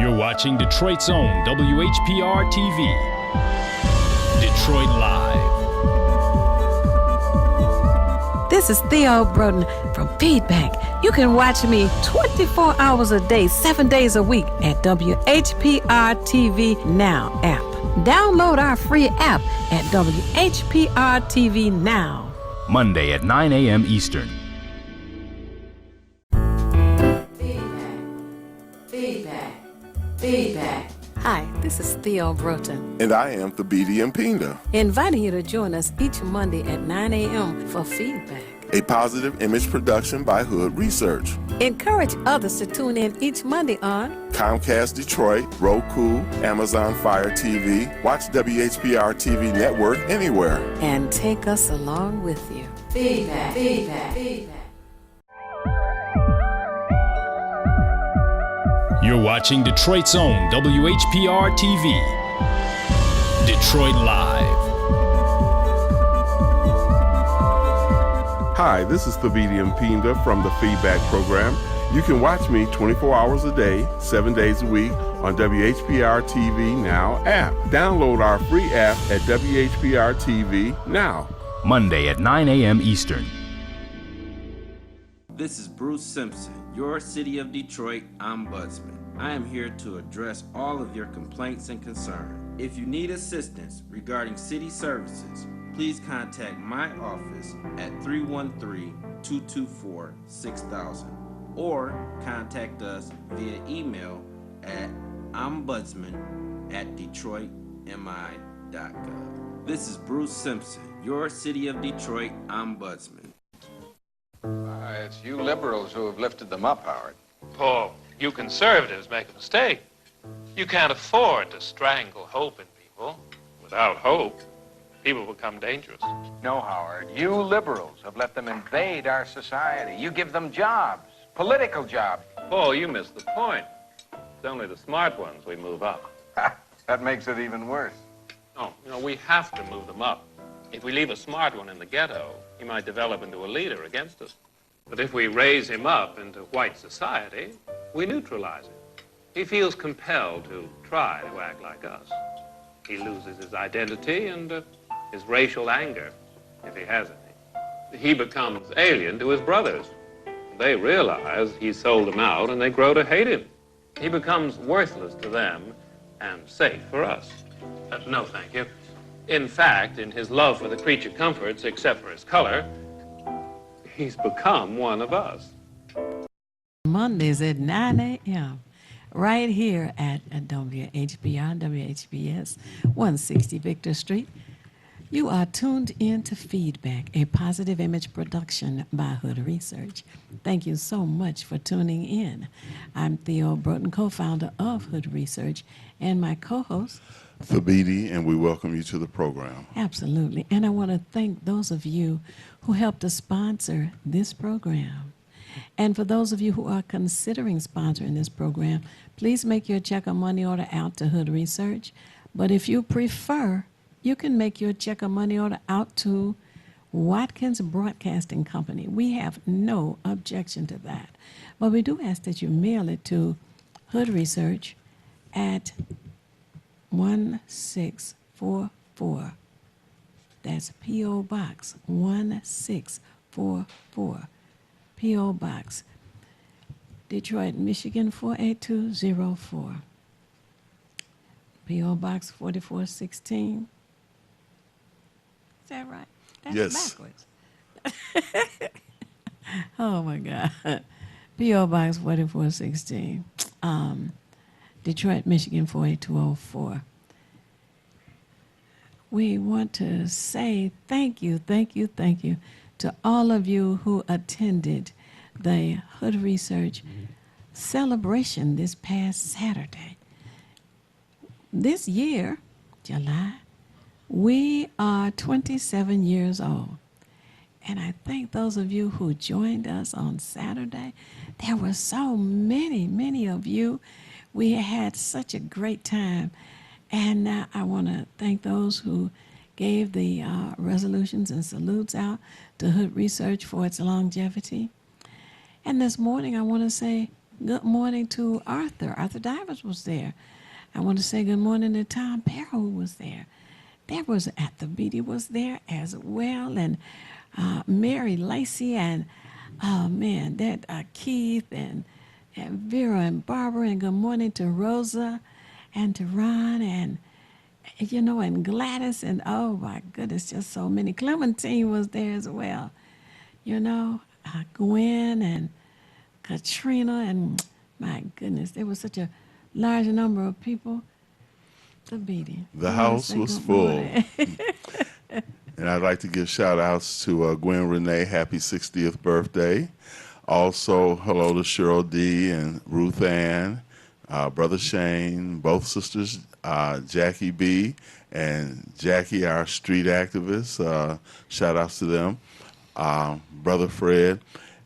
You're watching Detroit's own WHPR TV. Detroit Live. This is Theo Broden from Feedback. You can watch me 24 hours a day, 7 days a week at WHPR TV Now app. Download our free app at WHPR TV Now. Monday at 9 a.m. Eastern. Feedback. Hi, this is Theo Broden. And I am Thabiti Mpinda. Inviting you to join us each Monday at 9 a.m. for Feedback. A positive image production by Hood Research. Encourage others to tune in each Monday on Comcast Detroit, Roku, Amazon Fire TV, watch WHPR TV Network anywhere. And take us along with you. Feedback. You're watching Detroit's own WHPR TV. Detroit Live. Hi, this is Thabiti Mpinda from the Feedback Program. You can watch me 24 hours a day, 7 days a week on WHPR TV Now app. Download our free app at WHPR TV Now. Monday at 9 a.m. Eastern. This is Bruce Simpson, your City of Detroit Ombudsman. I am here to address all of your complaints and concerns. If you need assistance regarding city services, please contact my office at 313-224-6000 or contact us via email at ombudsman@detroitmi.gov. This is Bruce Simpson, your City of Detroit Ombudsman. It's you liberals who have lifted them up, Howard. Paul, you conservatives make a mistake. You can't afford to strangle hope in people. Without hope, people become dangerous. No, Howard, you liberals have let them invade our society. You give them jobs, political jobs. Paul, you missed the point. It's only the smart ones we move up. That makes it even worse. No, we have to move them up. If we leave a smart one in the ghetto, he might develop into a leader against us. But if we raise him up into white society, we neutralize him. He feels compelled to try to act like us. He loses his identity and his racial anger, if he has any. He becomes alien to his brothers. They realize he sold them out and they grow to hate him. He becomes worthless to them and safe for us. No, thank you. In fact, in his love for the creature comforts, except for his color, he's become one of us. Mondays at 9 a.m. right here at WHBR, WHBS, 160 Victor Street. You are tuned in to Feedback, a positive image production by Hood Research. Thank you so much for tuning in. I'm Theo Broden, co-founder of Hood Research, and my co-host, Thabiti, and we welcome you to the program. Absolutely. And I want to thank those of you who helped to sponsor this program. And for those of you who are considering sponsoring this program, please make your check or money order out to Hood Research. But if you prefer, you can make your check or money order out to Watkins Broadcasting Company. We have no objection to that. But we do ask that you mail it to Hood Research at 1644. That's P.O. Box 1644. P.O. Box, Detroit, Michigan 48204. P.O. Box 4416. Is that right? That's yes. Backwards. Oh, my God. P.O. Box 4416. Detroit, Michigan 48204. We want to say thank you to all of you who attended the Hood Research celebration this past Saturday. This year, July, we are 27 years old. And I thank those of you who joined us on Saturday. There were so many of you. We had such a great time. And I want to thank those who gave the resolutions and salutes out to Hood Research for its longevity. And this morning I want to say good morning to Arthur. Arthur Divers was there. I want to say good morning to Tom Perro, who was there. There was Arthur Beatty was there as well, and Mary Lacey, and man, that Keith and Vera and Barbara, and good morning to Rosa and to Ron and and Gladys, and oh my goodness, just so many. Clementine was there as well. Gwen and Katrina, and my goodness, there was such a large number of people. The Beatty. The house was full. And I'd like to give shout outs to Gwen Renee, happy 60th birthday. Also, hello to Cheryl D. and Ruth Ann, Brother Shane, both sisters, Jackie B. and Jackie, our street activist. Shout outs to them. Brother Fred.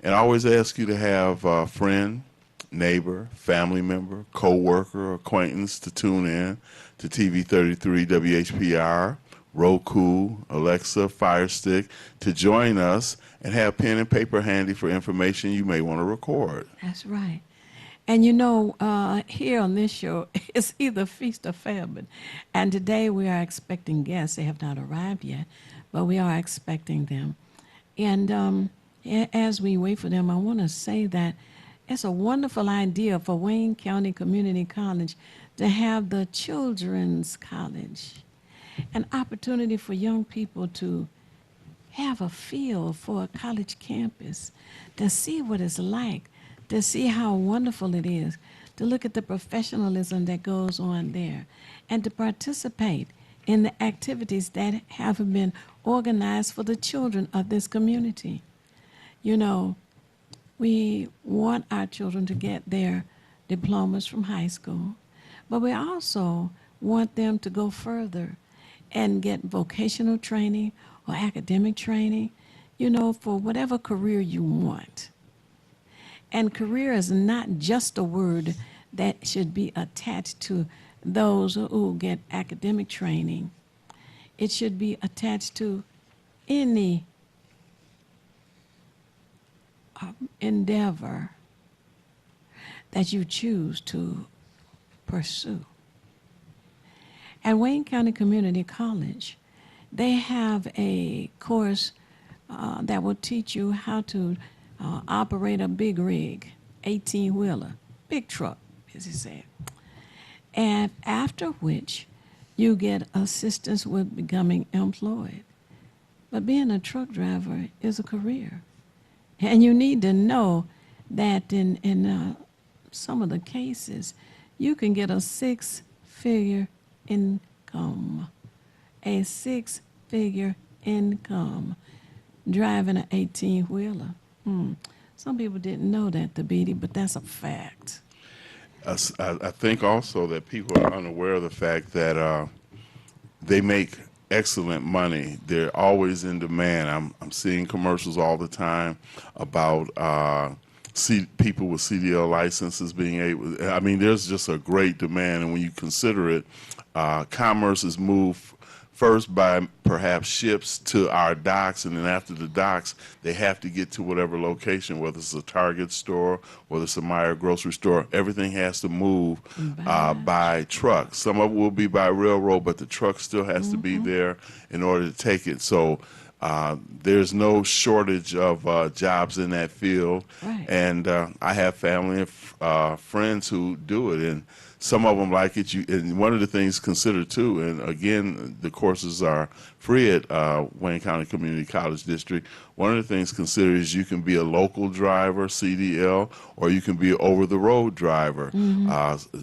And I always ask you to have a friend, neighbor, family member, co-worker, acquaintance to tune in to TV 33 WHPR, Roku, Alexa, Fire Stick, to join us and have pen and paper handy for information you may want to record. That's right. And here on this show, it's either feast or famine. And today we are expecting guests. They have not arrived yet, but we are expecting them. And as we wait for them, I want to say that it's a wonderful idea for Wayne County Community College to have the Children's College, an opportunity for young people to have a feel for a college campus, to see what it's like, to see how wonderful it is, to look at the professionalism that goes on there, and to participate in the activities that have been organized for the children of this community. We want our children to get their diplomas from high school, but we also want them to go further and get vocational training or academic training, for whatever career you want. And career is not just a word that should be attached to those who get academic training. It should be attached to any endeavor that you choose to pursue. At Wayne County Community College, they have a course that will teach you how to operate a big rig, 18-wheeler, big truck, as he said. And after which, you get assistance with becoming employed. But being a truck driver is a career. And you need to know that in some of the cases, you can get a six-figure income. A six-figure income driving an 18-wheeler. Some people didn't know that, the Beatty, but that's a fact. I think also that people are unaware of the fact that they make excellent money. They're always in demand. I'm seeing commercials all the time about people with CDL licenses being able. I mean, there's just a great demand, and when you consider it, commerce is moved first by perhaps ships to our docks, and then after the docks, they have to get to whatever location, whether it's a Target store, whether it's a Meijer grocery store. Everything has to move by truck. Some of it will be by railroad, but the truck still has to be there in order to take it. So there's no shortage of jobs in that field. Right. And I have family and friends who do it, and some of them like it. And one of the things considered too, and again, the courses are free at Wayne County Community College District. One of the things considered is you can be a local driver, CDL, or you can be an over-the-road driver.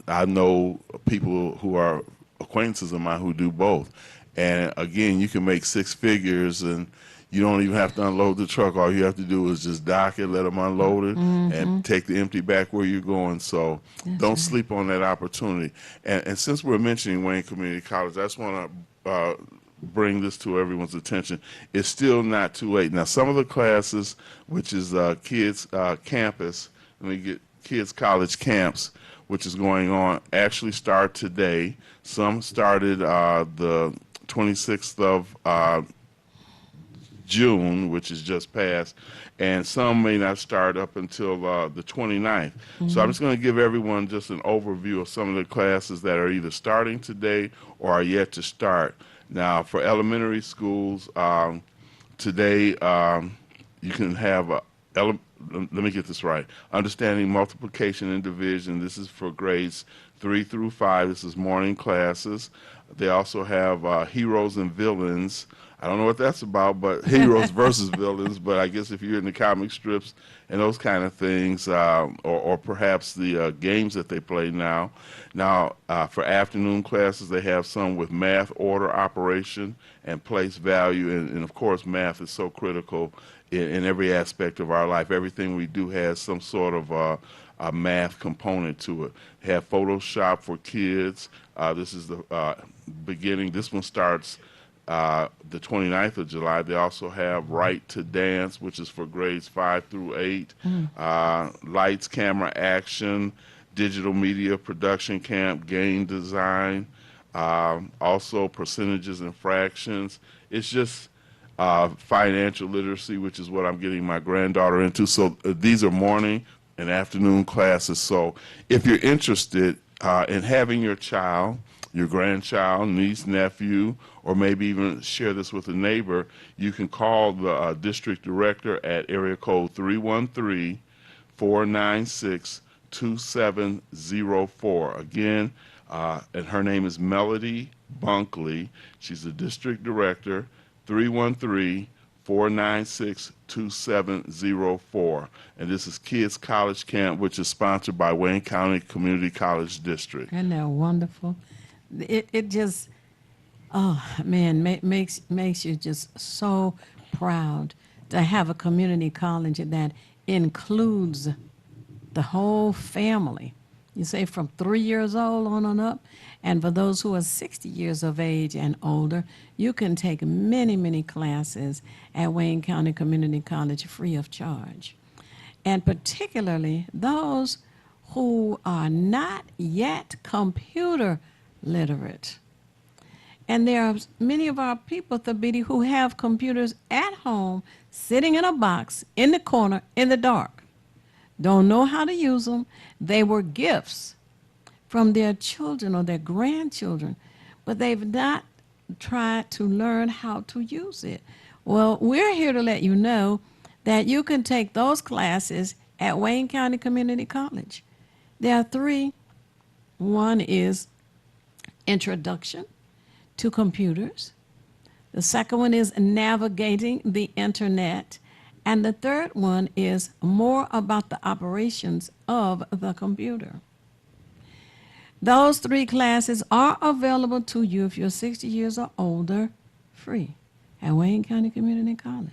I know people who are acquaintances of mine who do both. And again, you can make six figures, and you don't even have to unload the truck. All you have to do is just dock it, let them unload it, and take the empty back where you're going. So don't sleep on that opportunity. And since we're mentioning Wayne Community College, I just want to bring this to everyone's attention. It's still not too late. Now, some of the classes, which is Kids Campus, and we get Kids College Camps, which is going on, actually start today. Some started the 26th of June, which is just passed, and some may not start up until the 29th. So I'm just going to give everyone just an overview of some of the classes that are either starting today or are yet to start. Now, for elementary schools, today you can have let me get this right. Understanding multiplication and division. This is for grades 3 through 5. This is morning classes. They also have heroes and villains. I don't know what that's about, but heroes versus villains. But I guess if you're in the comic strips and those kind of things, or perhaps the games that they play now. Now, for afternoon classes, they have some with math, order, operation, and place value. And of course, math is so critical in every aspect of our life. Everything we do has some sort of a math component to it. They have Photoshop for kids. This is the beginning. This one starts the 29th of July. They also have Right to Dance, which is for grades 5 through 8. Lights, Camera, Action, Digital Media Production Camp, Game Design, also Percentages and Fractions. It's just financial literacy, which is what I'm getting my granddaughter into. So these are morning and afternoon classes. So if you're interested in having your child, your grandchild, niece, nephew, or maybe even share this with a neighbor, you can call the district director at area code 313-496-2704. Again, and her name is Melody Bunkley. She's the district director, 313-496-2704. And this is Kids College Camp, which is sponsored by Wayne County Community College District. Isn't that wonderful? It just, oh man, makes you just so proud to have a community college that includes the whole family. You say from 3 years old on up, and for those who are 60 years of age and older, you can take many, many classes at Wayne County Community College free of charge. And particularly those who are not yet computer literate. And there are many of our people, Thabiti, who have computers at home, sitting in a box in the corner in the dark. Don't know how to use them. They were gifts from their children or their grandchildren, but they've not tried to learn how to use it. Well, we're here to let you know that you can take those classes at Wayne County Community College. There are 3. One is Introduction to Computers. The second one is Navigating the Internet. And the third one is More About the Operations of the Computer. Those 3 classes are available to you if you're 60 years or older, free at Wayne County Community College.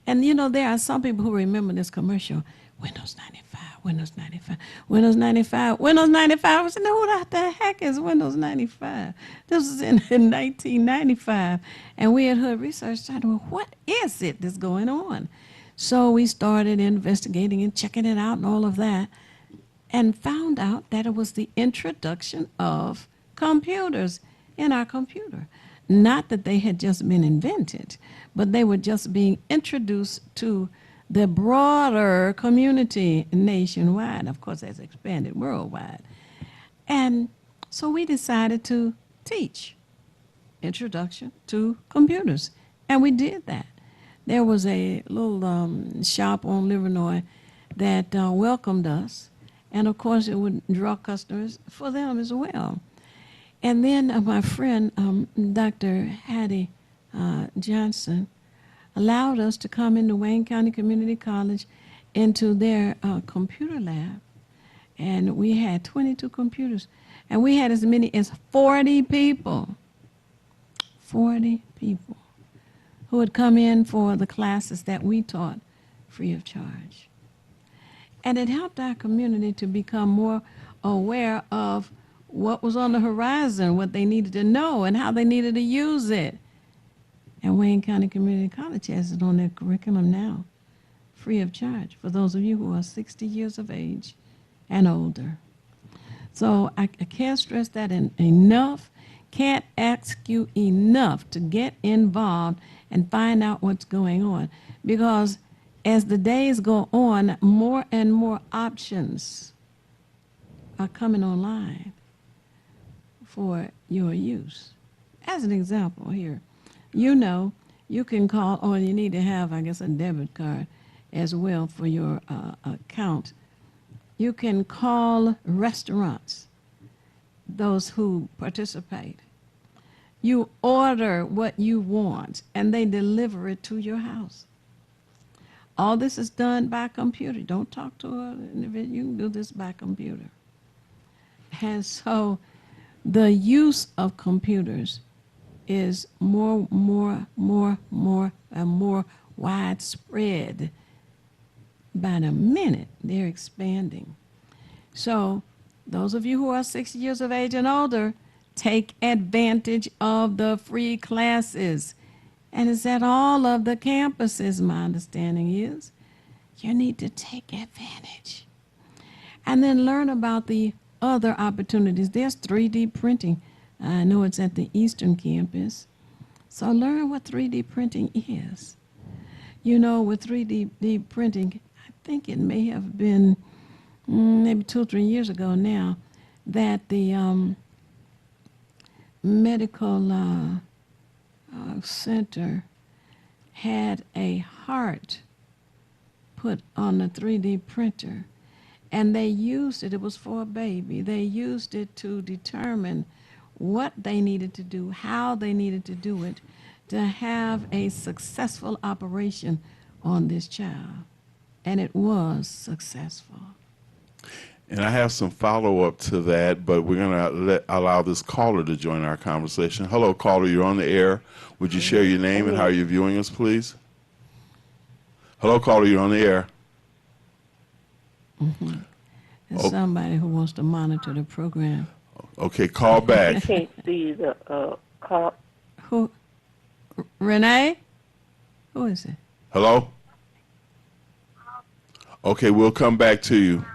And you know, there are some people who remember this commercial, Windows 95, Windows 95, Windows 95, Windows 95. I said, no, what the heck is Windows 95? This was in 1995. And we at Hood Research started, well, what is it that's going on? So we started investigating and checking it out and all of that, and found out that it was the introduction of computers in our computer. Not that they had just been invented, but they were just being introduced to the broader community nationwide. Of course, that's expanded worldwide. And so we decided to teach Introduction to Computers, and we did that. There was a little shop on Livernois that welcomed us, and of course it would draw customers for them as well. And then my friend, Dr. Hattie Johnson, allowed us to come into Wayne County Community College into their computer lab. And we had 22 computers. And we had as many as 40 people. 40 people who would come in for the classes that we taught free of charge. And it helped our community to become more aware of what was on the horizon, what they needed to know, and how they needed to use it. And Wayne County Community College has it on their curriculum now, free of charge, for those of you who are 60 years of age and older. So I can't stress that enough. can't ask you enough to get involved and find out what's going on. Because as the days go on, more and more options are coming online for your use. As an example here, you know, you can call, or you need to have, I guess, a debit card as well for your account. You can call restaurants, those who participate. You order what you want, and they deliver it to your house. All this is done by computer. Don't talk to an individual. You can do this by computer. And so the use of computers is more and more widespread. By the minute, they're expanding. So those of you who are 60 years of age and older, take advantage of the free classes. And it's at all of the campuses, my understanding is. You need to take advantage. And then learn about the other opportunities. There's 3D printing. I know it's at the Eastern campus. So learn what 3D printing is. You know, with 3D printing, I think it may have been maybe 2 or 3 years ago now, that the medical center had a heart put on the 3D printer, and they used it. It was for a baby. They used it to determine what they needed to do, how they needed to do it, to have a successful operation on this child. And it was successful. And I have some follow-up to that, but we're going to allow this caller to join our conversation. Hello, caller, you're on the air. Would you share your name and how you're viewing us, please? Hello, caller, you're on the air. There's somebody who wants to monitor the program. Okay, call back. I can't see the call. Who? Renee? Who is it? Hello? Okay, we'll come back to you.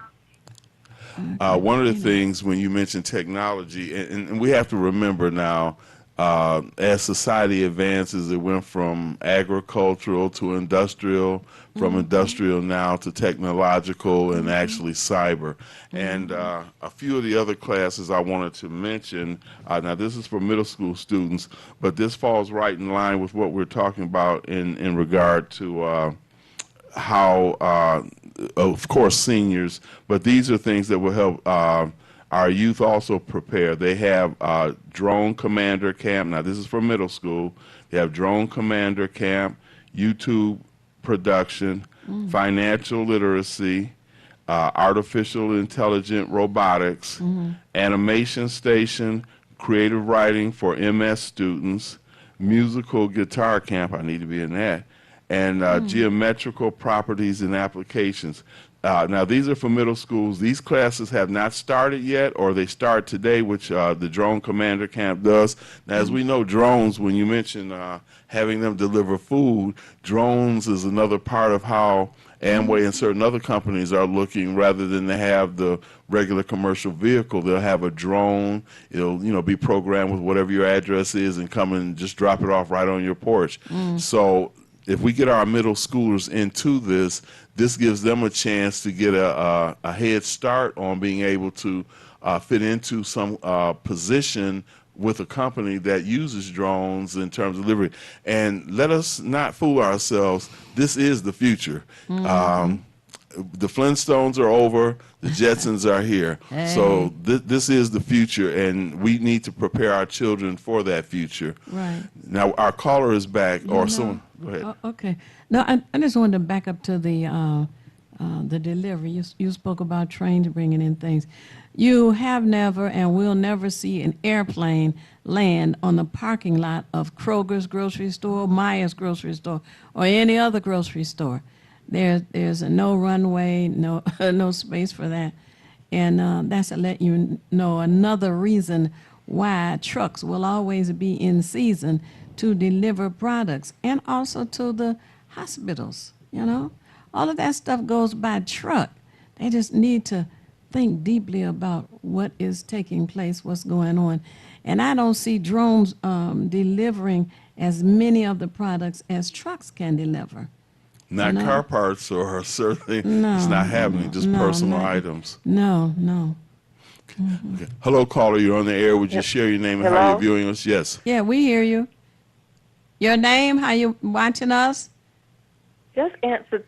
One of the things when you mention technology, and we have to remember now, as society advances, it went from agricultural to industrial, from industrial now to technological and actually cyber. And a few of the other classes I wanted to mention, now this is for middle school students, but this falls right in line with what we're talking about in regard to how, of course, seniors, but these are things that will help our youth also prepare. They have Drone Commander Camp. Now, this is for middle school. They have Drone Commander Camp, YouTube production, financial literacy, artificial intelligent robotics, animation station, creative writing for MS students, musical guitar camp. I need to be in that. And geometrical properties and applications. Now, these are for middle schools. These classes have not started yet, or they start today, which the Drone Commander Camp does. Now, as we know, drones, when you mention having them deliver food, drones is another part of how Amway and certain other companies are looking. Rather than to have the regular commercial vehicle, they'll have a drone. It'll, you know, be programmed with whatever your address is and come and just drop it off right on your porch. So if we get our middle schoolers into this, this gives them a chance to get a head start on being able to fit into some position with a company that uses drones in terms of delivery. And let us not fool ourselves. This is the future. The Flintstones are over. The Jetsons are here. So this is the future, and we need to prepare our children for that future. Right. Now, our caller is back, or someone. Go ahead. Okay. No, I just wanted to back up to the delivery. You spoke about trains bringing in things. You have never and will never see an airplane land on the parking lot of Kroger's grocery store, Myers grocery store, or any other grocery store. There's no runway, no space for that. And that's to let you know another reason why trucks will always be in season to deliver products, and also to the hospitals, you know. All of that stuff goes by truck. They just need to think deeply about what is taking place, what's going on. And I don't see drones delivering as many of the products as trucks can deliver. Not No. car parts or certainly No, it's not happening, just no, personal not- items. No, no. Okay. Hello, caller. You're on the air. Would you share your name and how Hello? you're viewing us? Yes. Yeah, we hear you. Your name, how you watching us? Just answer.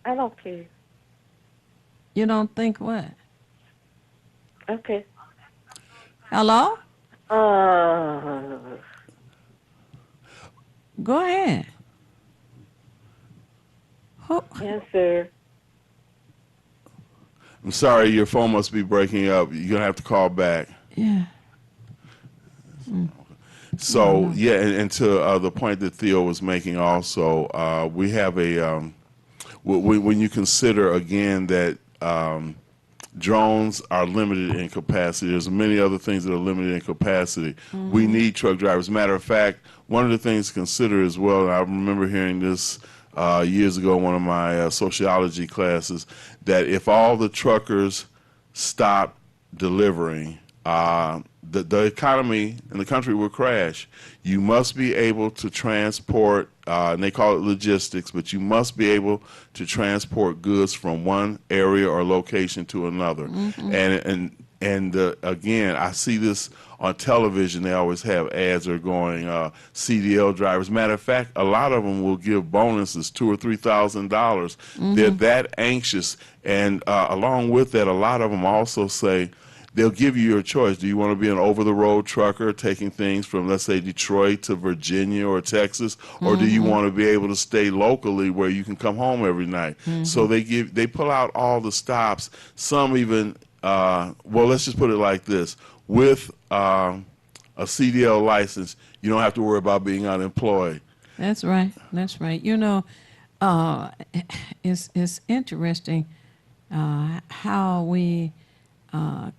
I don't care. You don't think what? Okay. Hello? Uh, Go ahead. Who? answer. I'm sorry, your phone must be breaking up. You're going to have to call back. Yeah. So, yeah, and to the point that Theo was making also, we have a, when you consider, again, that drones are limited in capacity, there's many other things that are limited in capacity. We need truck drivers. Matter of fact, one of the things to consider as well, and I remember hearing this years ago in one of my sociology classes, that if all the truckers stopped delivering, the economy in the country will crash. You must be able to transport, and they call it logistics, but you must be able to transport goods from one area or location to another. And again, I see this on television. They always have ads that are going CDL drivers. Matter of fact, a lot of them will give bonuses, $2,000 or $3,000. They're that anxious, and along with that, a lot of them also say they'll give you your choice. Do you want to be an over-the-road trucker taking things from, let's say, Detroit to Virginia or Texas, or do you want to be able to stay locally where you can come home every night? So they pull out all the stops. Some even, well, let's just put it like this: with a CDL license, you don't have to worry about being unemployed. That's right. That's right. You know, it's interesting how we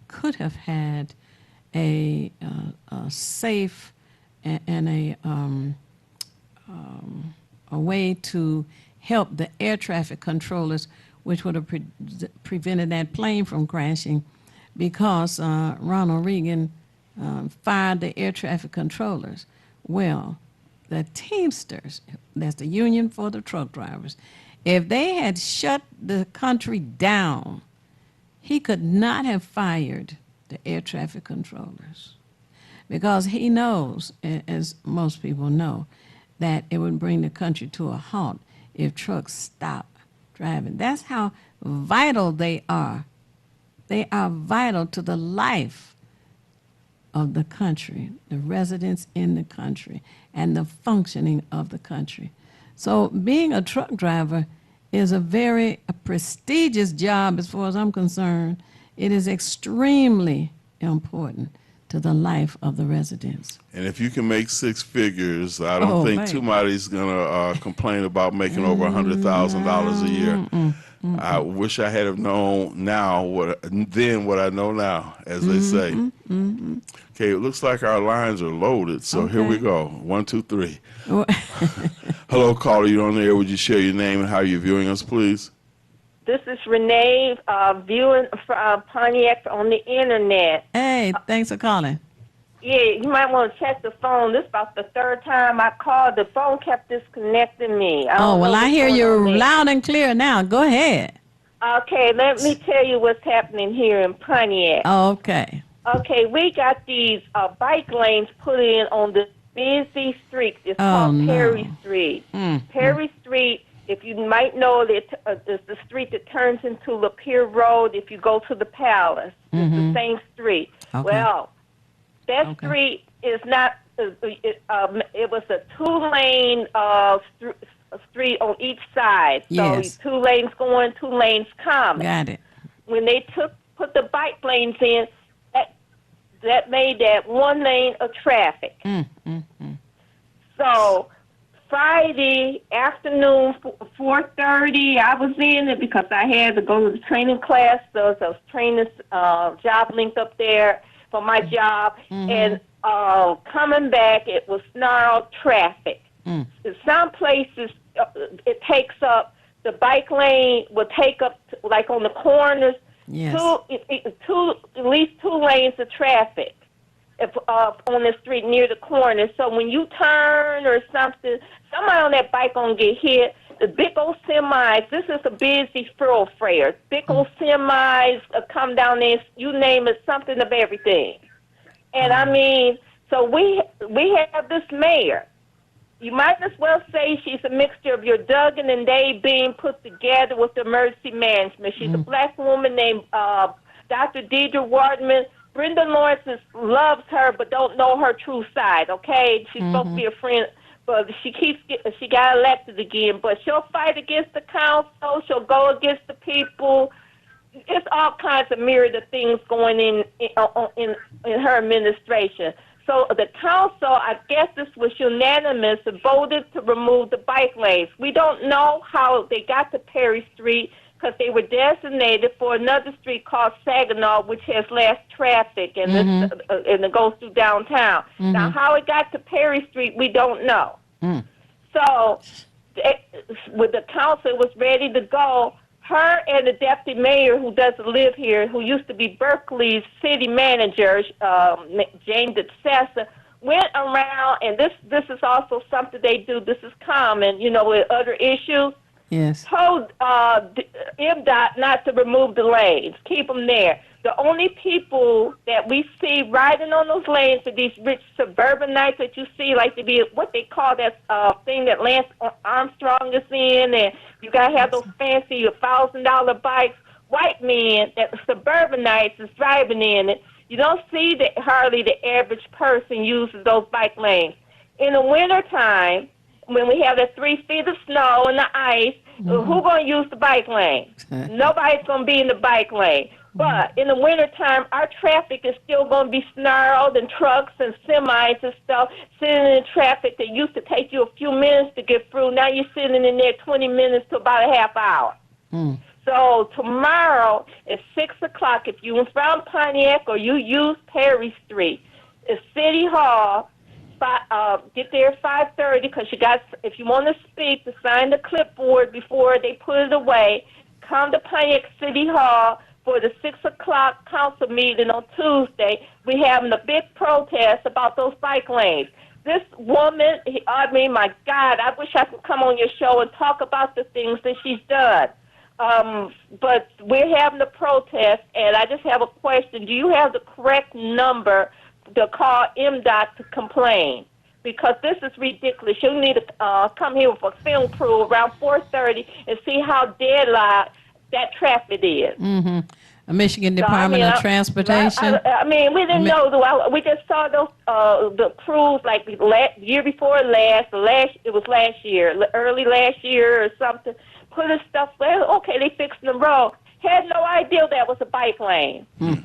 could have had a safe and a way to help the air traffic controllers, which would have prevented that plane from crashing, because Ronald Reagan fired the air traffic controllers. Well, the Teamsters, that's the union for the truck drivers, if they had shut the country down, he could not have fired the air traffic controllers, because he knows, as most people know, that it would bring the country to a halt if trucks stop driving. That's how vital they are. They are vital to the life of the country, the residents in the country, and the functioning of the country. So being a truck driver is a very prestigious job as far as I'm concerned. It is extremely important to the life of the residents. And if you can make six figures, I don't Oh, think man. somebody's going to complain about making over $100,000 a year. I wish I had have known now what I know now, as they say. Okay, it looks like our lines are loaded, so here we Okay. go. 1, 2, 3. Hello, caller. You're on the air. Would you share your name and how you're viewing us, please? This is Renee viewing Pontiac on the internet. Hey, thanks for calling. Yeah, you might want to check the phone. This is about the third time I called. The phone kept disconnecting me. Oh, well, I hear you loud and clear now. Go ahead. Okay, let me tell you what's happening here in Pontiac. Okay. Okay, we got these bike lanes put in on the busy street. It's called no. Perry Street. Perry Street, if you might know, it's the street that turns into Lapeer Road if you go to the Palace. It's the same street. Okay. Well, that Okay. street is not, it was a two-lane street on each side. Yes. So 2 lanes going, 2 lanes coming. Got it. When they put the bike lanes in, that made that 1 lane of traffic. So Friday afternoon, 4:30, I was in it because I had to go to the training class. So I was training job linked up there for my job. And coming back, it was snarled traffic. In some places, it takes up, the bike lane will take up, like on the corners, Yes. At least 2 lanes of traffic on the street near the corner. So when you turn or something, somebody on that bike gonna get hit. The big old semis, this is a busy thoroughfare. Big old semis come down there, you name it, something of everything. And I mean, so we have this mayor. You might as well say she's a mixture of your Duggan and Dave being put together with the emergency management. She's a black woman named Dr. Deidre Wardman. Brenda Lawrence loves her but don't know her true side, okay? She's supposed to be a friend, but she got elected again. But she'll fight against the council. She'll go against the people. It's all kinds of myriad of things going in her administration. So the council, I guess this was unanimous, voted to remove the bike lanes. We don't know how they got to Perry Street because they were designated for another street called Saginaw, which has less traffic and it goes through downtown. Now, how it got to Perry Street, we don't know. So with the council, it was ready to go. Her and the deputy mayor, who doesn't live here, who used to be Berkeley's city manager, James DeSessa, went around, and this is also something they do. This is common, with other issues. Yes. Told MDOT not to remove the lanes, keep them there. The only people that we see riding on those lanes are these rich suburbanites that you see, like to be what they call that thing that Lance Armstrong is in, and you got to have those fancy $1,000 bikes. White men, that suburbanites is driving in it. You don't see that hardly the average person uses those bike lanes. In the wintertime, when we have the 3 feet of snow and the ice, who's going to use the bike lane? Nobody's going to be in the bike lane. But in the wintertime, our traffic is still going to be snarled, and trucks and semis and stuff sitting in traffic that used to take you a few minutes to get through. Now you're sitting in there 20 minutes to about a half hour. So tomorrow at 6 o'clock, if you're from Pontiac or you use Perry Street, at City Hall, get there at 5:30 because if you want to speak, to sign the clipboard before they put it away. Come to Pontiac City Hall for the 6 o'clock council meeting on Tuesday. We're having a big protest about those bike lanes. This woman, my God, I wish I could come on your show and talk about the things that she's done. But we're having a protest, and I just have a question. Do you have the correct number to call MDOT to complain? Because this is ridiculous. You need to come here with a film crew around 4:30 and see how deadlocked that traffic is. A Michigan Department of Transportation. We didn't know. We just saw those the crews like year before last. It was last year, early last year or something. Putting stuff. Okay, they fixing the road. Had no idea that was a bike lane. And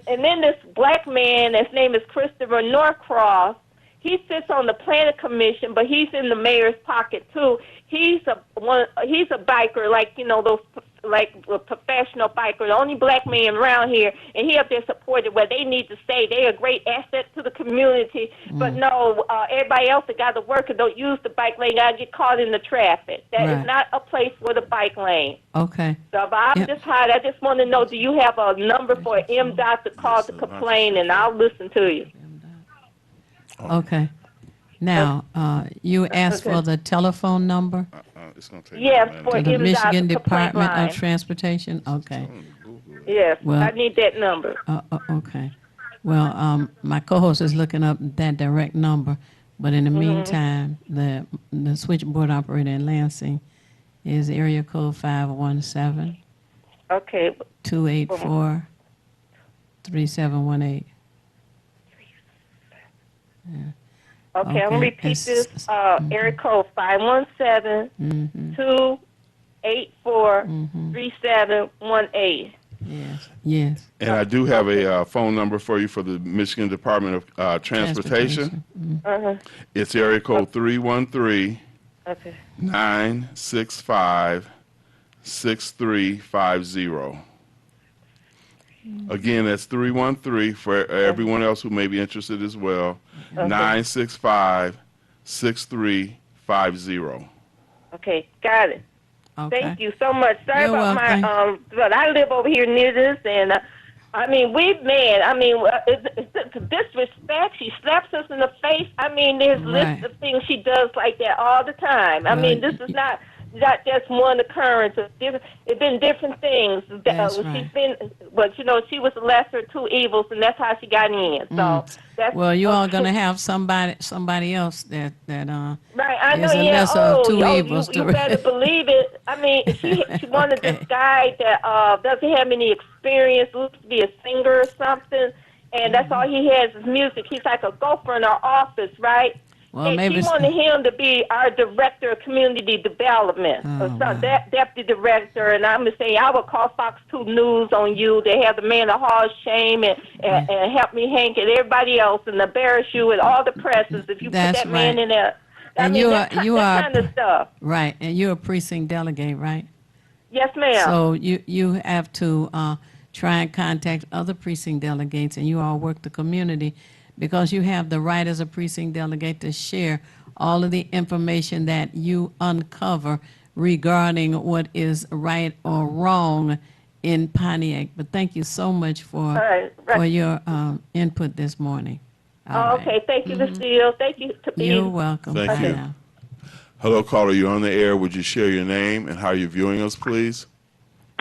then this black man, his name is Christopher Norcross. He sits on the planning commission, but he's in the mayor's pocket too. He's a biker, those a professional biker, the only black man around here, and he up there supported where they need to stay. They're a great asset to the community, but no, everybody else that got to work and don't use the bike lane got to get caught in the traffic. That is not a place for the bike lane. Okay. So I just want to know, do you have a number for MDOT to call to complain, and I'll listen to you. Okay. Now, you asked for the telephone number? It's gonna take for the MDOT Michigan to Department complain. of Transportation? Okay. Yes, Well, I need that number. Okay. Well, my co-host is looking up that direct number, but in the meantime, the switchboard operator in Lansing is area code 517. Okay. 284 3718. Yeah. Okay, I'm going to repeat this. Area code 517-284-3718. Yes. And I do have a phone number for you for the Michigan Department of Transportation. It's area code 313-965-6350. Again, that's 313 for everyone else who may be interested as well. 965-6350. Okay, got it. Okay. Thank you so much. Sorry You're about welcome. but I live over here near this, and I mean, it's disrespect. She slaps us in the face. I mean, there's Right. lists of things she does like that all the time. I mean, this is not just one occurrence. It's been different things. That's She's right. been, but she was the lesser of two evils, and that's how she got in. So that's Well, you all gonna have somebody else that right. I know. is a Yeah. lesser of two Oh, evils. you better believe it. I mean, she wanted Okay. this guy that doesn't have any experience, looks to be a singer or something, and that's all he has is music. He's like a gopher in our office, right? Well, and maybe she wanted him to be our director of community development, or some deputy director. And I'm just saying, I would call Fox 2 News on you. They have the man of Hall of Shame and help me, Hank, and everybody else, and embarrass you with all the presses if you That's put that man right. in there. I And mean, you that are kind of stuff. right, and you're a precinct delegate, right? Yes, ma'am. So you have to try and contact other precinct delegates, and you all work the community, because you have the right as a precinct delegate to share all of the information that you uncover regarding what is right or wrong in Pontiac. But thank you so much for right. for your input this morning. All right. Okay, thank you, Lucille. Thank you. You're welcome. Thank Bye you. now. Hello, caller. You're on the air. Would you share your name and how you're viewing us, please?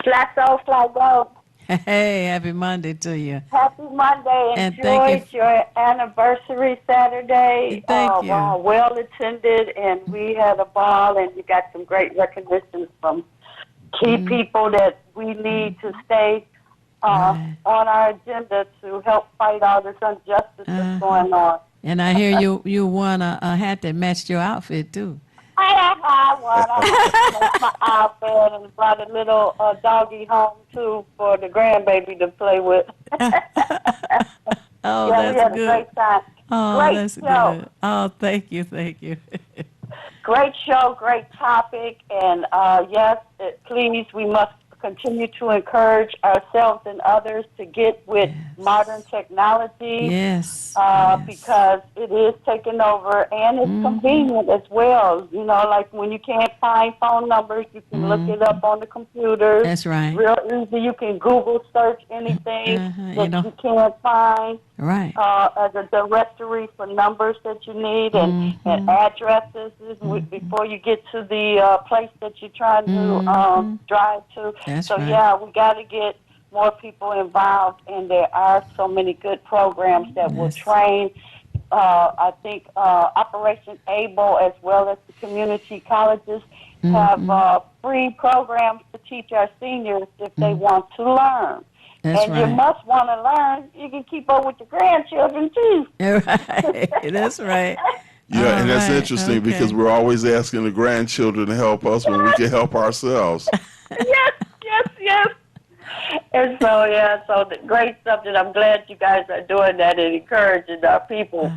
Fly so, fly go. Hey, happy Monday to you. Happy Monday. And thank Enjoyed your anniversary Saturday. Thank you. Well attended, and we had a ball, and you got some great recognition from key people that we need to stay Right. on our agenda to help fight all this injustice that's going on. And I hear you won a hat that matched your outfit too. I won. I my outfit and brought a little doggy home, too, for the grandbaby to play with. Oh, Yeah, we that's had a good. great time. Oh, Great that's show. good. Oh, thank you. Great show, great topic, and yes, please, we must continue to encourage ourselves and others to get with modern technology. Yes. Because it is taking over, and it's convenient as well. You know, like when you can't find phone numbers, you can look it up on the computer. That's right. Real easy. You can Google search anything that you can't find. Right. As a directory for numbers that you need and addresses before you get to the place that you're trying to drive to. That's so, right. yeah, we got to get more people involved, and there are so many good programs that will train. I think Operation ABLE, as well as the community colleges, have free programs to teach our seniors if they want to learn. That's and right. you must want to learn. You can keep up with your grandchildren, too. Right. That's right. Yeah, and that's All right, interesting okay. because we're always asking the grandchildren to help us when we can help ourselves. yes. And so, so the great subject. I'm glad you guys are doing that and encouraging our people.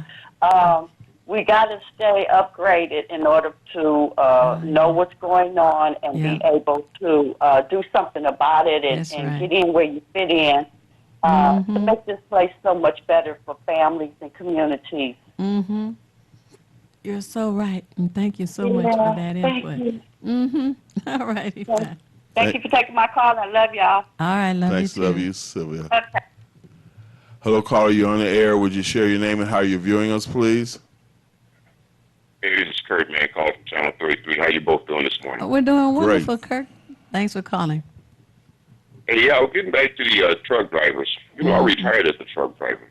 We got to stay upgraded in order to know what's going on and be able to do something about it and right. get in where you fit in to make this place so much better for families and communities. Mm-hmm. You're so right. And thank you so much for that input. Thank you. Mm-hmm. All righty. Fine. Thank you for taking my call. I love y'all. All right. Love Thanks, you too. love you, Sylvia. Okay. Hello, caller. You're on the air. Would you share your name and how you're viewing us, please? Hey, this is Kurt, man, calling from Channel 33. How you both doing this morning? We're doing wonderful, Kirk. Thanks for calling. Hey, yeah, getting back to the truck drivers. You know, I retired as a truck driver,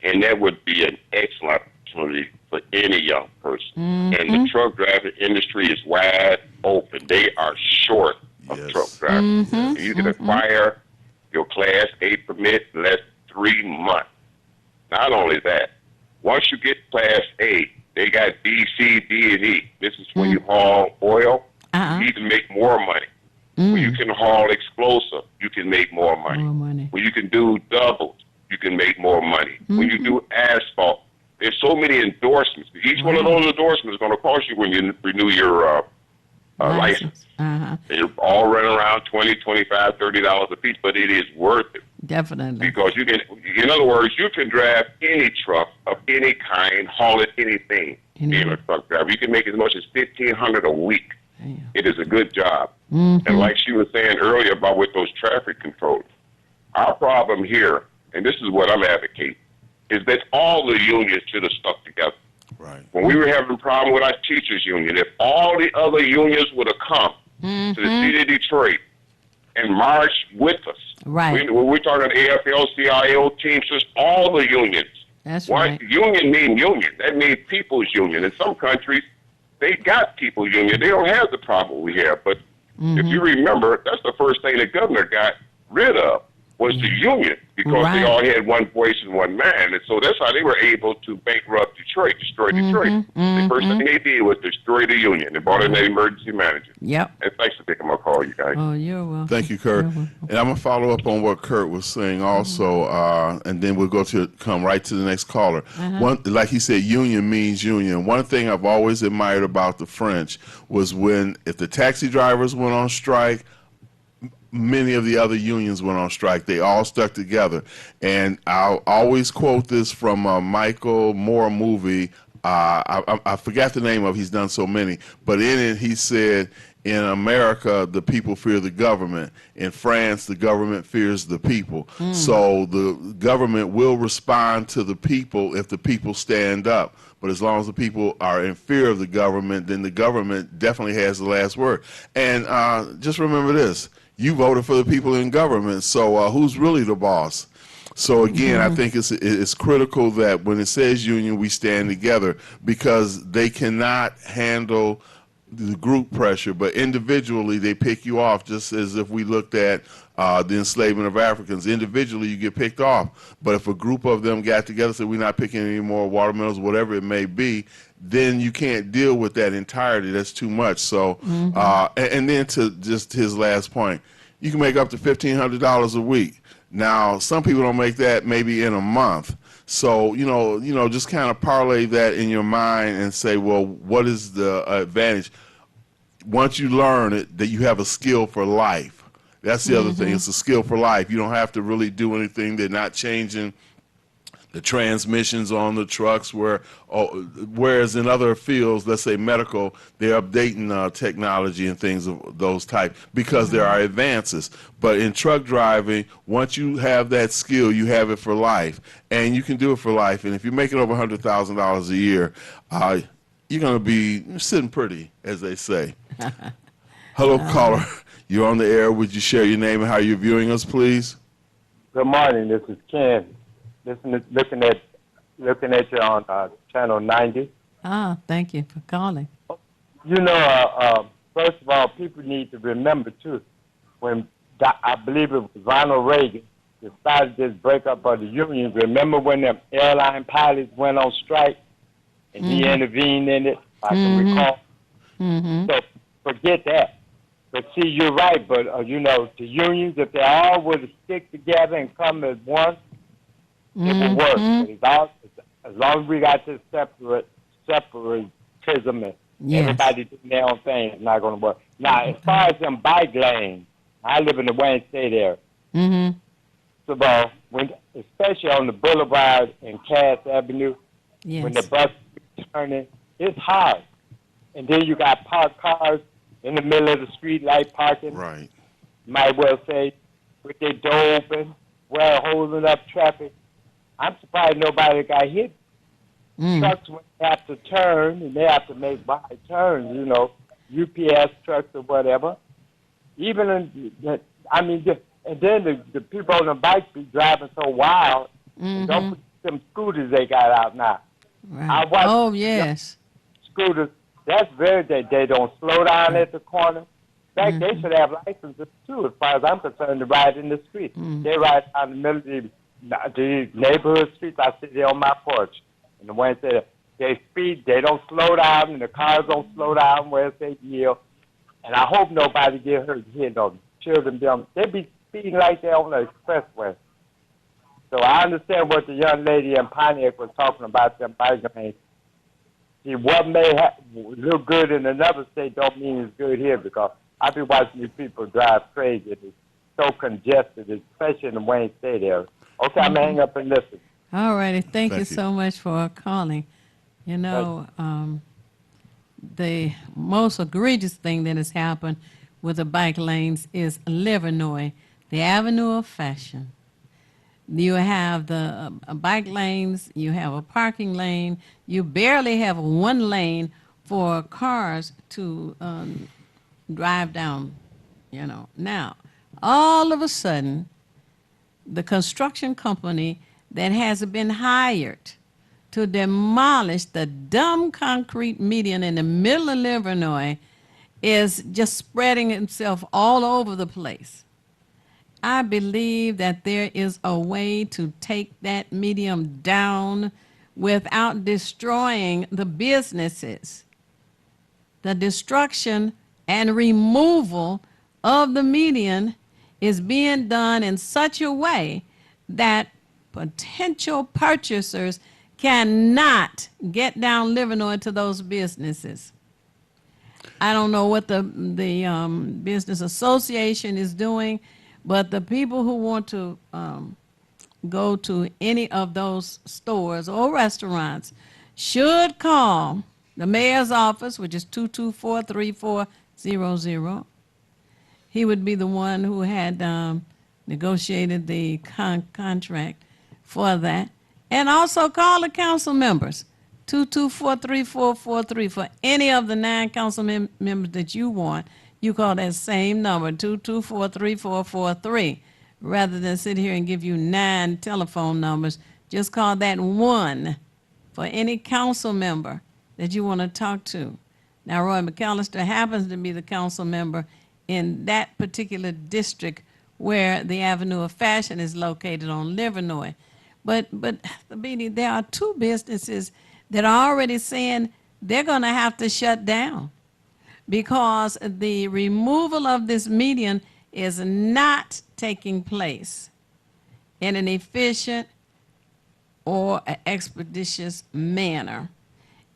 and that would be an excellent opportunity for any young person. And the truck driving industry is wide open. They are short of truck drivers. You can acquire your Class A permit in less than 3 months. Not only that, once you get Class A, they got B, C, D, and E. This is when you haul oil. You need to make more money. When you can haul explosive, you can make more money. When you can do doubles, you can make more money. When you do asphalt, there's so many endorsements. Each one of those endorsements is going to cost you when you renew your license. They're all running around $20, $25, $30 a piece, but it is worth it. Definitely. Because you can, in other words, you can drive any truck of any kind, haul it, anything, being a truck driver. You can make as much as $1,500 a week. It is a good job. And like she was saying earlier about with those traffic controls, our problem here, and this is what I'm advocating, is that all the unions should have stuck together. Right. When we were having a problem with our teachers union, if all the other unions would have come to the city of Detroit and marched with us, Right. we're talking AFL-CIO teams, just all the unions. That's Why right. union mean union? That means people's union. In some countries, they got people's union. They don't have the problem we have. But if you remember, that's the first thing the governor got rid of was the union, because Right. they all had one voice and one man. And so that's how they were able to bankrupt Detroit, destroy Detroit. The first thing they did was destroy the union. They brought in an emergency manager. Yep. And thanks for taking my call, you guys. Oh, you're welcome. Thank you, Kurt. You're welcome. And I'm gonna follow up on what Kurt was saying also, and then we'll come right to the next caller. One, like he said, union means union. One thing I've always admired about the French was if the taxi drivers went on strike, many of the other unions went on strike. They all stuck together. And I'll always quote this from a Michael Moore movie. I forgot the name of it. He's done so many. But in it, he said, in America, the people fear the government. In France, the government fears the people. So the government will respond to the people if the people stand up. But as long as the people are in fear of the government, then the government definitely has the last word. And just remember this. You voted for the people in government, so who's really the boss? So again, I think it's critical that when it says union, we stand together, because they cannot handle the group pressure, but individually they pick you off, just as if we looked at the enslavement of Africans. Individually, you get picked off, but if a group of them got together and said, we're not picking any more watermelons, whatever it may be, then you can't deal with that entirety. That's too much. So, and then to just his last point, you can make up to $1,500 a week. Now, some people don't make that maybe in a month. So, just kind of parlay that in your mind and say, well, what is the advantage? Once you learn it, that you have a skill for life. That's the other thing. It's a skill for life. You don't have to really do anything. They're not changing the transmissions on the trucks, whereas in other fields, let's say medical, they're updating technology and things of those type, because there are advances. But in truck driving, once you have that skill, you have it for life, and you can do it for life. And if you're making over $100,000 a year, you're going to be sitting pretty, as they say. Hello, caller. You're on the air. Would you share your name and how you're viewing us, please? Good morning. This is Ken. Looking at you on channel 90. Thank you for calling. First of all, people need to remember too, when I believe it was Ronald Reagan decided this breakup of the union. Remember when the airline pilots went on strike and he intervened in it? I can recall. So forget that. But see, you're right. But the unions, if they all would stick together and come as one, it will work. But as long as we got this separatism and everybody doing their own thing, it's not going to work. Now, as far as them bike lanes, I live in the Wayne State area. So, especially on the boulevard and Cass Avenue, when the bus is turning, it's hard. And then you got parked cars in the middle of the street, like parking. Right. Might well say, with their door open, holding up traffic. I'm surprised nobody got hit. Trucks have to turn, and they have to make wide turns, UPS trucks or whatever. And then the people on the bikes be driving so wild. Don't put them scooters they got out now. Right. I watch yes. scooters. That's they don't slow down at the corner. In fact, they should have licenses too, as far as I'm concerned, to ride in the street. They ride down the middle of the neighborhood streets. I sit there on my porch, and the ones that they speed, they don't slow down, and the cars don't slow down where they yield. And I hope nobody get hurt here. No children, they be speeding like they're on the expressway. So I understand what the young lady in Pontiac was talking about, them bike lanes. See, what may look good in another state don't mean it's good here, because I be watching these people drive crazy. It's so congested, especially in the Wayne State area. Okay, I'm going to hang up and listen. All righty. Thank you so much for calling. The most egregious thing that has happened with the bike lanes is Livernois, the Avenue of Fashion. You have the bike lanes, you have a parking lane, you barely have one lane for cars to drive down, you know. Now, all of a sudden, the construction company that has been hired to demolish the dumb concrete median in the middle of Livernois is just spreading itself all over the place. I believe that there is a way to take that medium down without destroying the businesses. The destruction and removal of the median is being done in such a way that potential purchasers cannot get down Livernois to those businesses. I don't know what the business association is doing, but the people who want to go to any of those stores or restaurants should call the mayor's office, which is 224-3400. He would be the one who had negotiated the contract for that. And also call the council members, 224-3443. For any of the 9 council members that you want, you call that same number, 224-3443. Rather than sit here and give you 9 telephone numbers, just call that one for any council member that you want to talk to. Now, Roy McAllister happens to be the council member in that particular district where the Avenue of Fashion is located on Livernois. But Beanie, there are 2 businesses that are already saying they're going to have to shut down because the removal of this median is not taking place in an efficient or expeditious manner.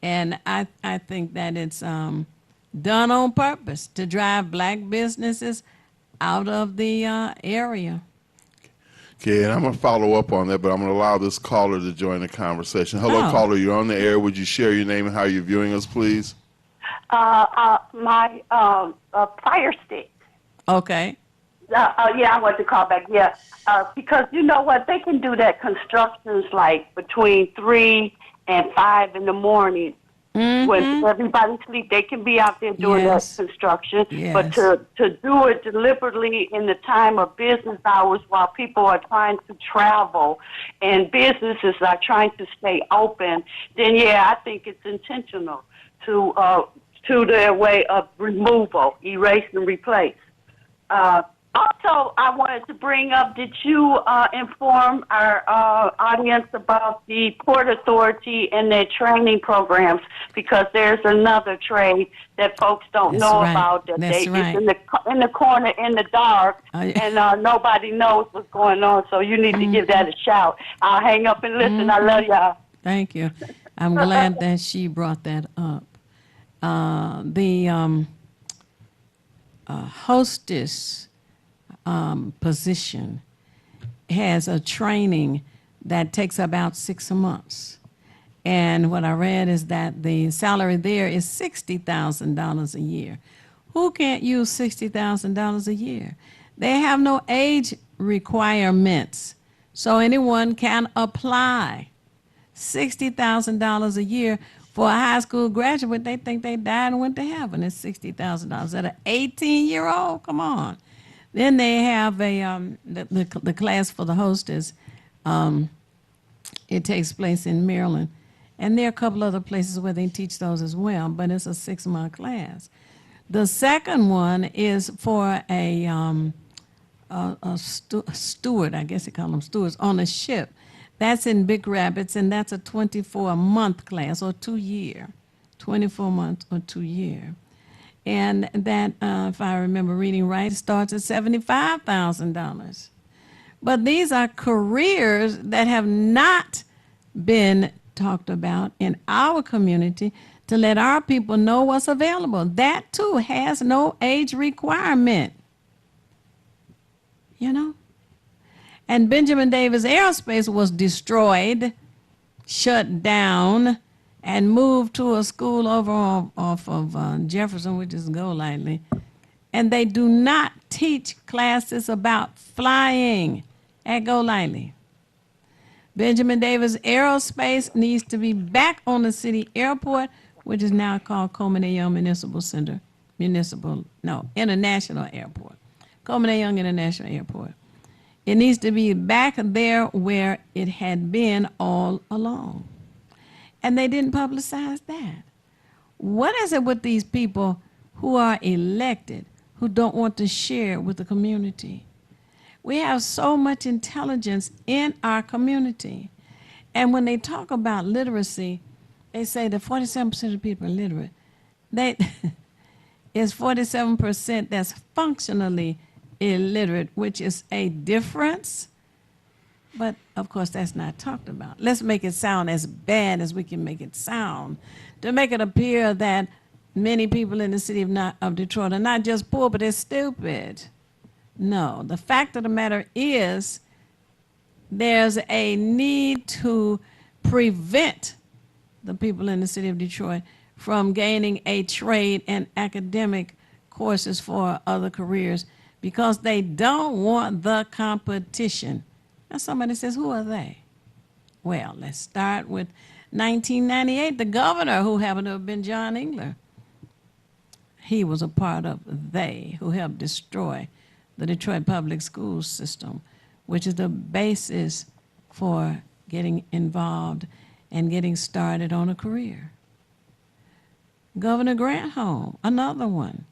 And I think that it's done on purpose to drive black businesses out of the area. Okay, and I'm going to follow up on that, but I'm going to allow this caller to join the conversation. Hello, Oh. caller, you're on the air. Would you share your name and how you're viewing us, please? My Fire Stick. Okay. Yeah, I want to call back. Yeah, because you know what? They can do that constructions like between 3 and 5 in the morning. When everybody sleep, they can be out there doing Yes. that construction. Yes. But to do it deliberately in the time of business hours while people are trying to travel and businesses are trying to stay open, then yeah, I think it's intentional to their way of removal, erase and replace. Also, I wanted to bring up, did you inform our audience about the Port Authority and their training programs? Because there's another trade that folks don't That's know right. about, that That's they right. it's in the corner in the dark, Oh, yeah. and nobody knows what's going on, so you need to give that a shout. I'll hang up and listen. I love y'all. Thank you. I'm glad that she brought that up. The hostess position has a training that takes about 6 months. And what I read is that the salary there is $60,000 a year. Who can't use $60,000 a year? They have no age requirements, so anyone can apply. $60,000 a year for a high school graduate. They think they died and went to heaven. It's $60,000. At an 18-year-old, come on. Then they have the class for the hostess. It takes place in Maryland. And there are a couple other places where they teach those as well, but it's a 6-month class. The second one is for a steward, I guess they call them stewards, on a ship. That's in Big Rapids, and that's a 24-month class or 2-year, 24 months or 2-year. And that, if I remember reading right, starts at $75,000. But these are careers that have not been talked about in our community to let our people know what's available. That, too, has no age requirement. You know? And Benjamin Davis Aerospace was destroyed, shut down, and moved to a school over off of Jefferson, which is Golightly. And they do not teach classes about flying at Golightly. Benjamin Davis Aerospace needs to be back on the city airport, which is now called Coleman A. Young International Airport. Coleman A. Young International Airport. It needs to be back there where it had been all along. And they didn't publicize that. What is it with these people who are elected, who don't want to share with the community? We have so much intelligence in our community. And when they talk about literacy, they say that 47% of people are literate. It's 47% that's functionally illiterate, which is a difference. But, of course, that's not talked about. Let's make it sound as bad as we can make it sound, to make it appear that many people in the city of Detroit are not just poor, but they're stupid. No, the fact of the matter is there's a need to prevent the people in the city of Detroit from gaining a trade and academic courses for other careers because they don't want the competition. Now somebody says, who are they? Well, let's start with 1998, the governor, who happened to have been John Engler. He was a part of they who helped destroy the Detroit public school system, which is the basis for getting involved and getting started on a career. Governor Granholm, another one.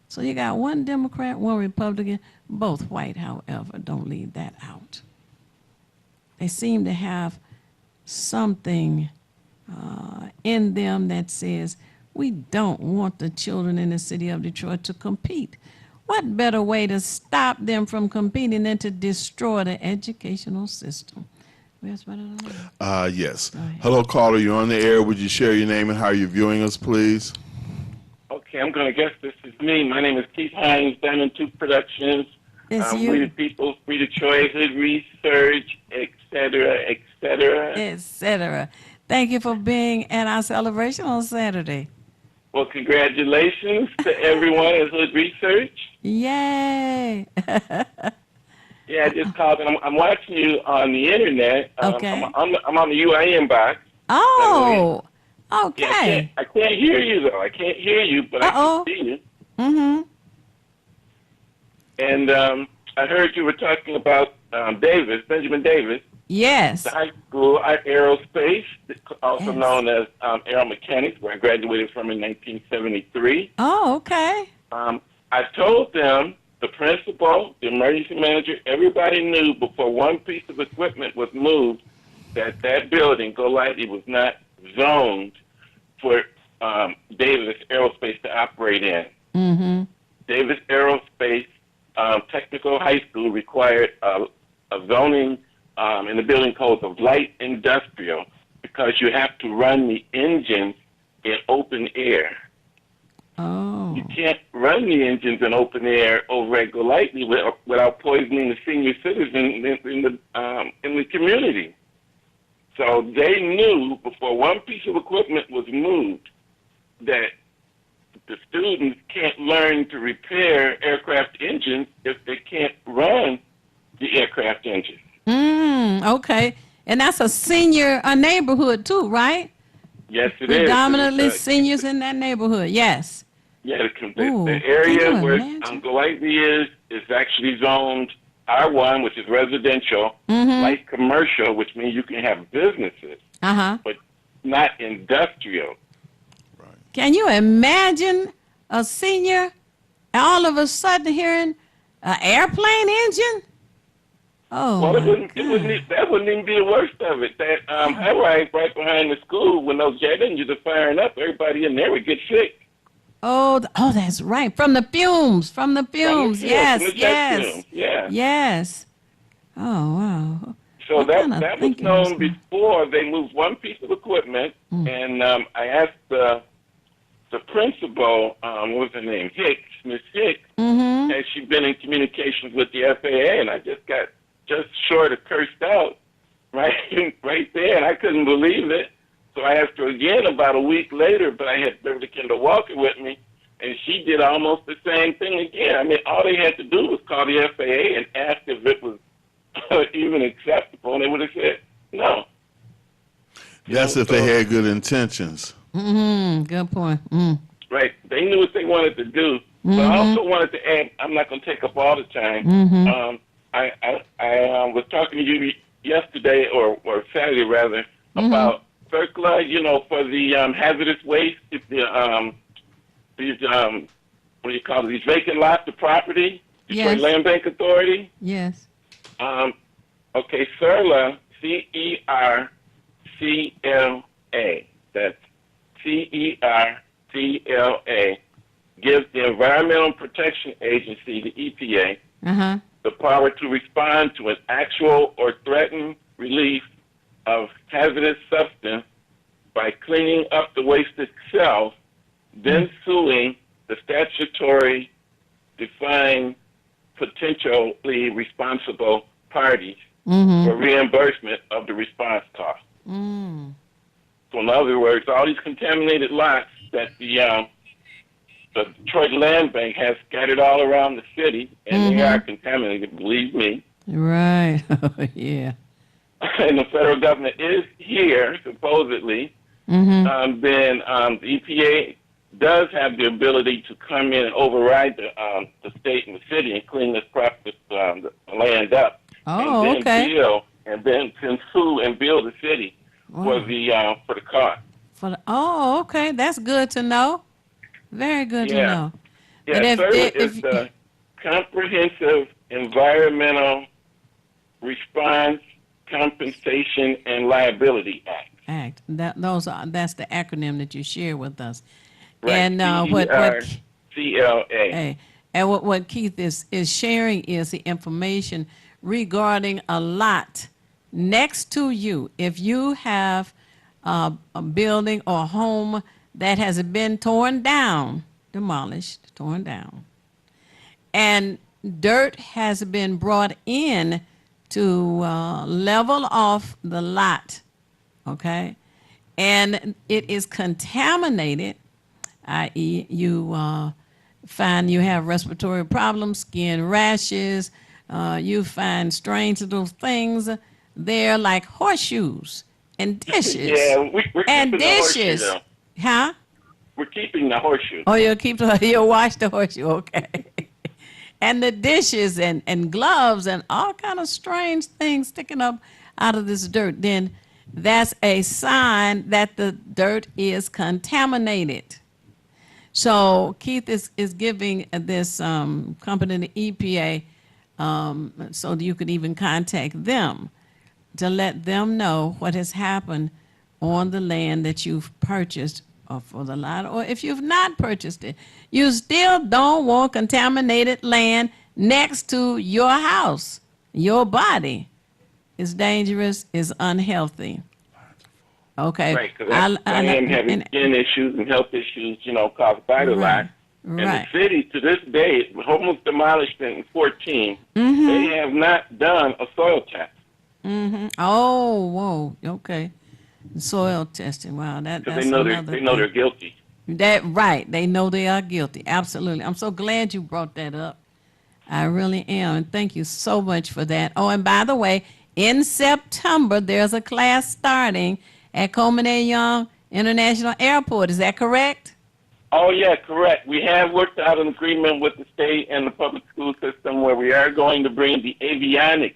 So you got one Democrat, one Republican, both white, however, don't leave that out. They seem to have something in them that says, we don't want the children in the city of Detroit to compete. What better way to stop them from competing than to destroy the educational system? Yes. Hello, caller. You're on the air. Would you share your name and how you're viewing us, please? Okay, I'm going to guess this is me. My name is Keith Hines, Diamond Tooth Productions. It's you. We the People, Free Detroit, Hood Research, et cetera, et cetera. Et cetera. Thank you for being at our celebration on Saturday. Well, congratulations to everyone at Hood Research. Yay! Yeah, I just called, and I'm watching you on the internet. Okay. I'm on the UIN box. Oh, okay. Yeah, I can't hear you, though. I can't hear you, but I can see you. Mm-hmm. And I heard you were talking about Benjamin Davis. Yes. The high school aerospace, also known as aeromechanics, where I graduated from in 1973. Oh, okay. I told them, the principal, the emergency manager, everybody knew before one piece of equipment was moved that that building, Golightly, was not zoned for Davis Aerospace to operate in. Mm-hmm. Davis Aerospace Technical High School required a zoning in the building codes of light industrial because you have to run the engines in open air. Oh. You can't run the engines in open air over at Golightly without poisoning the senior citizens in the community. So they knew before one piece of equipment was moved that the students can't learn to repair aircraft engines if they can't run the aircraft engine. Okay. And that's a senior neighborhood too, right? Yes, it is. Predominantly seniors in that neighborhood, yes. Yeah, the area where Golightly is actually zoned R1, which is residential, light commercial, which means you can have businesses, but not industrial. Right. Can you imagine a senior all of a sudden hearing an airplane engine? Oh, well, that wouldn't even be the worst of it. That high-rise right behind the school, when those jet engines are firing up, everybody in there would get sick. Oh, that's right. From the fumes. Yes. Yes. Oh, wow. So that was known before they moved one piece of equipment, and I asked the principal, what was her name, Miss Hicks, has she been in communications with the FAA, and I just got short of cursed out right there, and I couldn't believe it. So I asked her again about a week later, but I had Beverly Kendall Walker with me, and she did almost the same thing again. Yeah, I mean, all they had to do was call the FAA and ask if it was even acceptable, and they would have said no. That's if they had good intentions. Good point. Right. They knew what they wanted to do. But I also wanted to add, I'm not going to take up all the time. I was talking to you yesterday, or Saturday rather, about CERCLA, you know, for the hazardous waste, these, what do you call it, these vacant lots of property, Detroit Yes. Land Bank Authority. Yes. Okay, CERCLA, CERCLA, that's CERCLA, gives the Environmental Protection Agency, the EPA, the power to respond to an actual or threatened release of hazardous substance by cleaning up the waste itself, then suing the statutory defined potentially responsible parties for reimbursement of the response cost. So in other words, all these contaminated lots that the Detroit Land Bank has scattered all around the city, and they are contaminated, believe me. Right. Yeah. And the federal government is here, supposedly, then the EPA does have the ability to come in and override the state and the city and clean this the land up. Oh, and then okay. Bill, and then can sue and bill the city for the cost. Oh, okay. That's good to know. Very good to know. Yeah, And CERCLA is the Comprehensive Environmental Response, Compensation, and Liability Act. That's the acronym that you share with us. Right. And CERCLA. And what Keith is sharing is the information regarding a lot next to you. If you have a building or a home that has been torn down, demolished, torn down, and dirt has been brought in to level off the lot, okay, and it is contaminated, i.e. you find you have respiratory problems, skin rashes, you find strange little things there like horseshoes and dishes. Yeah, we're and keeping dishes. the horseshoe, though. Huh? We're keeping the horseshoe. Oh, you'll wash the horseshoe, okay. And the dishes and gloves and all kind of strange things sticking up out of this dirt, then that's a sign that the dirt is contaminated. So Keith is giving this company, the EPA, so that you could even contact them to let them know what has happened on the land that you've purchased or for the lot, or if you've not purchased it. You still don't want contaminated land next to your house. Your body is dangerous, is unhealthy. Okay. Right, because I am having skin issues and health issues, caused by the lot. And the city, to this day, almost demolished in 2014, they have not done a soil test. Oh, whoa, okay. Soil testing, wow, that's Because they know they're guilty. Right, they know they are guilty, absolutely. I'm so glad you brought that up. I really am, and thank you so much for that. Oh, and by the way, in September, there's a class starting at Coleman A. Young International Airport. Is that correct? Oh, yeah, correct. We have worked out an agreement with the state and the public school system where we are going to bring the avionics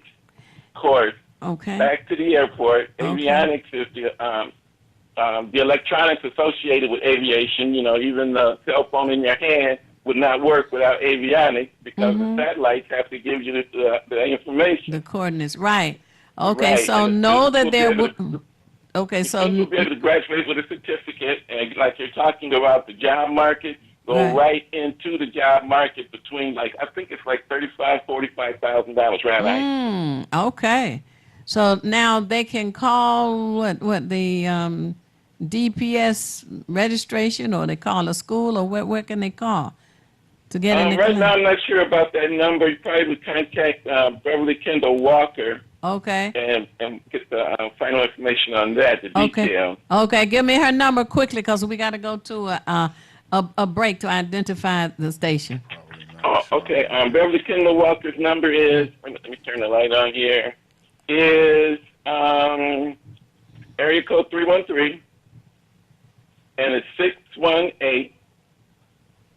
course back to the airport. Avionics is the electronics associated with aviation. Even the cell phone in your hand would not work without avionics because the satellites have to give you the information. The coordinates, right. Okay, so know that there would... Okay, so you'll be able to graduate with a certificate, and like you're talking about the job market, go right into the job market between I think it's like $35,000-$45,000, right? Okay, so now they can call the DPS registration, or they call a school, or where can they call to get in? Right now, I'm not sure about that number. You probably would contact Beverly Kendall Walker. Okay. And get the final information on that, the detail. Okay, give me her number quickly because we got to go to a break to identify the station. Oh, okay. Beverly Kendall Walker's number is, let me turn the light on here, is area code 313, and it's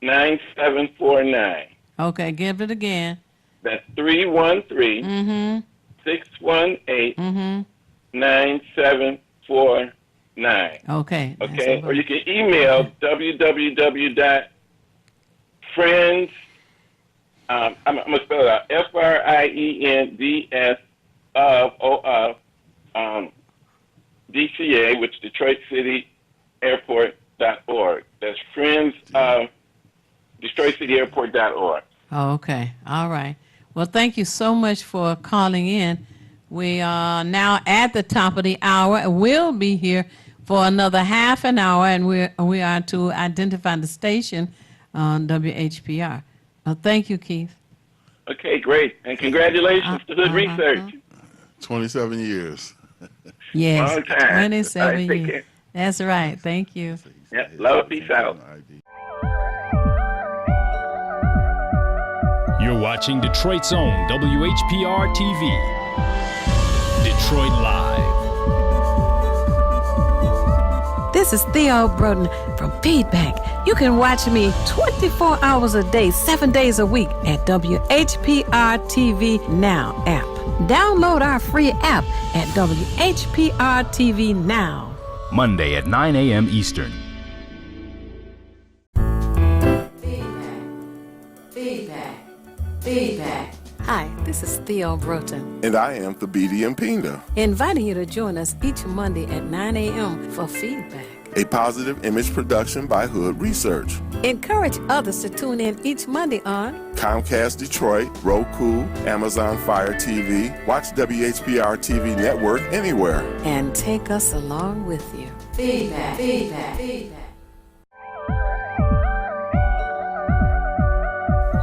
618-9749. Okay, give it again. That's 313 Mm-hmm. 618 Mm-hmm. 9749. Okay. Okay, or you can email www.friends. I'm gonna spell it out. FRIENDS of DCA, which is Detroit City Airport.org. That's friends of DetroitCityAirport.org. Okay. All right. Well, thank you so much for calling in. We are now at the top of the hour, and we'll be here for another half an hour, and we are to identify the station on WHPR. Thank you, Keith. Okay, great. And congratulations to Hood Research. 27 years. Yes, Long time. 27 All right, take years. care. That's right. Thank you. Yeah, love, peace out. You're watching Detroit's own WHPR TV. Detroit Live. This is Theo Broden from Feedback. You can watch me 24 hours a day, 7 days a week at WHPR TV Now app. Download our free app at WHPR TV Now. Monday at 9 a.m. Eastern. Feedback. Hi, this is Theo Broden, And I am Thabiti Mpinga, inviting you to join us each Monday at 9 a.m. for Feedback. a positive image production by Hood Research. Encourage others to tune in each Monday on Comcast Detroit, Roku, Amazon Fire TV. Watch WHPR TV Network anywhere. and take us along with you. Feedback.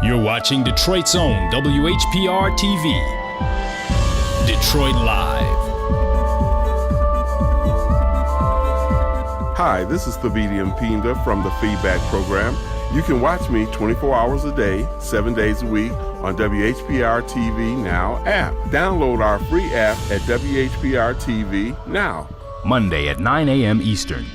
You're watching Detroit's own WHPR TV. Detroit Live. Hi, this is Thabiti Mpinga from the Feedback Program. You can watch me 24 hours a day, 7 days a week on WHPR TV Now app. Download our free app at WHPR TV Now. Monday at 9 a.m. Eastern.